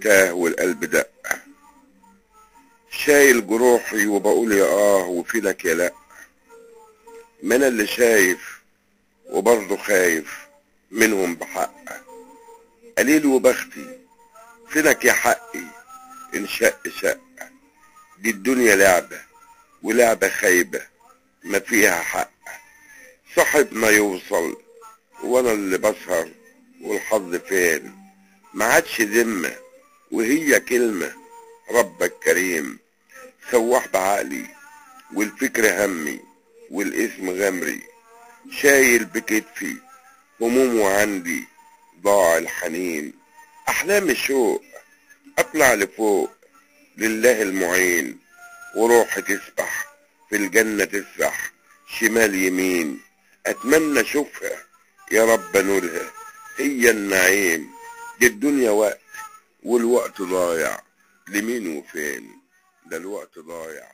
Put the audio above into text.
تاه والقلب دق، شايل جروحي وبقول يا وفينك يا لأ. ما انا اللي شايف وبرضه خايف منهم بحق، قليل وبختي فينك يا حقي انشق شق. دي الدنيا لعبة ولعبة خايبة ما فيها حق، صاحبنا يوصل وانا اللي بسهر والحظ فين. ما عادش ذمة وهي كلمة ربك كريم، سواح بعقلي والفكر همي والاسم غمري، شايل بكتفي هموم وعندي ضاع الحنين. احلامي شوق اطلع لفوق لله المعين، وروحي تسبح في الجنة تسبح شمال يمين. اتمنى اشوفها يا رب نولها هي النعيم. دي الدنيا وقت والوقت ضايع لمين وفين، ده الوقت ضايع